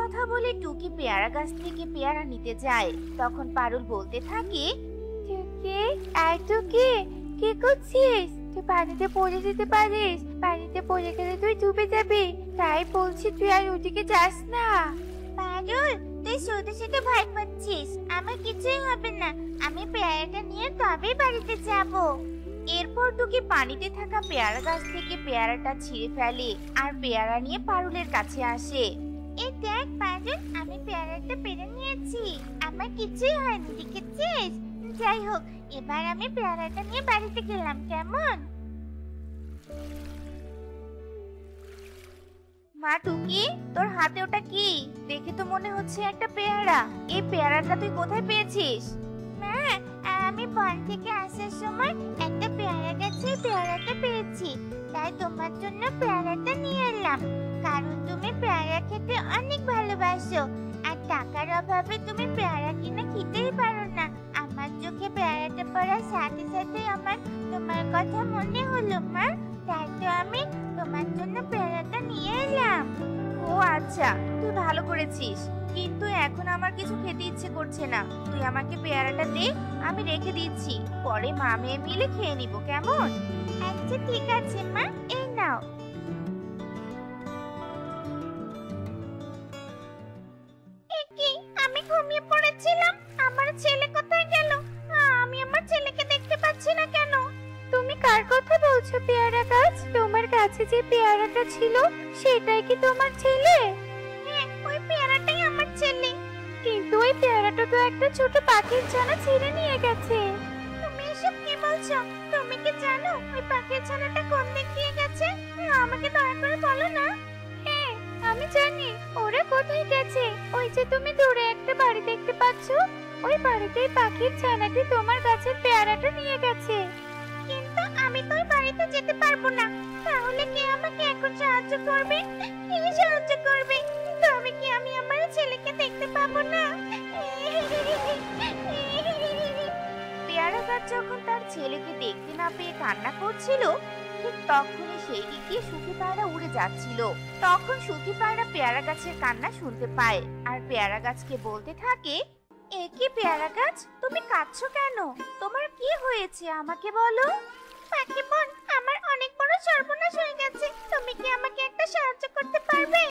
কথা বলে টুকি পেয়ারা গাছ থেকে পেয়ারা নিতে যায়। তখন পারুল বলতে থাকে, টুকি, আর টুকি, কি করছিস? তুই পানিতে পড়ে যেতে পারিস। পানিতে পড়ে গেলে তুই ডুবে যাবি। তাই বলছি তুই আর ওদিকে যাস না। পারুল, তুই শুধু শুধু ভয় পাচ্ছিস। আমার কিছুই হবে না। আমি পেয়ারাটা নিয়ে তবেই বাড়িতে যাব। এরপর টুকি পানিতে থাকা পেয়ারা গাছ থেকে পেয়ারাটা ছিঁড়ে ফেলে আর পেয়ারা নিয়ে পারুলের কাছে আসে। এই দেখ পারুল, আমি পেয়ারাটা পেরে নিয়েছি। আমার কিছুই হয়নি, দেখেছিস? যাই হোক, এবার আমি পেয়ারাটা নিয়ে বাড়িতে গেলাম, কেমন? মা টুকি, তোর হাতে ওটা কি? দেখে তো মনে হচ্ছে একটা পেয়ারা। এই পেয়ারাটা তুই কোথায় পেয়েছিস? মা, আমি বন থেকে আসার সময় একটা পেয়ারা গাছে পেয়ারাটা পেয়েছি। তাই তোমার জন্য পেয়ারাটা নিয়ে এলাম। কারণ তুমি পেয়ারা খেতে অনেক ভালোবাসো। আর টাকার অভাবে তুমি পেয়ারা কিনে খেতেই পারো না। আমার চোখে পেয়ারাটা পড়ার সাথে সাথে আমার তোমার কথা মনে হলো মা। তাই তো আমি তোমার জন্য পেয়ারাটা নিয়ে এলাম। ও আচ্ছা, তুই ভালো করেছিস। কিন্তু এখন আমার কিছু খেতে ইচ্ছে করছে না। তুই আমাকে পেয়ারাটা দে, আমি রেখে দিচ্ছি। পরে মা মেয়ে মিলে খেয়ে নিব, কেমন? আচ্ছা ঠিক আছে মা, এই নাও। কি, আমি ঘুমিয়ে পড়েছিলাম। আমার ছেলে কোথায় গেল? আমি আমার ছেলেকে দেখতে পাচ্ছি না কেন? তুমি কার কথা বলছো পেয়ারা গাছ? তোমার কাছে যে পেয়ারাটা ছিল সেটাই কি তোমার ছেলে? হ্যাঁ, ওই পেয়ারাটাই আমার ছেলে। কিন্তু ওই পেয়ারাটা তো একটা ছোট পাখির ছানা ছিঁড়ে নিয়ে গেছে। তুমি এসব কি বলছো? তুমি কি জানো ওই পাখির ছানাটা কোন দিক দিয়ে গেছে? আমাকে দয়া করে বলো না। হ্যাঁ, আমি জানি ওরা কোথায় গেছে। ওই যে তুমি দূরে একটা বাড়ি দেখতে পাচ্ছো, ওই বাড়িতেই পাখির ছানাটি তোমার গাছের পেয়ারাটা নিয়ে গেছে। কিন্তু আমি তো ওই বাড়িতে যেতে পারবো না। তাহলে কে আমাকে এখন সাহায্য করবে? কে সাহায্য করবে? তবে কি আমি আমার ছেলেকে দেখতে পাবো না? পেয়ারা গাছ যখন তার ছেলেকে দেখতে না পেয়ে কান্না করছিল, ঠিক তখনই সেই দিক দিয়ে সুখী পায়রা উড়ে যাচ্ছিল। তখন সুখী পায়রা পেয়ারা গাছের কান্না শুনতে পায় আর পেয়ারা গাছকে বলতে থাকে, এ কি পেয়ারা গাছ, তুমি কাঁদছো কেন? তোমার কি হয়েছে আমাকে বলো। পাখি বোন, আমার অনেক বড় সর্বনাশ হয়ে গেছে। তুমি কি আমাকে একটা সাহায্য করতে পারবে?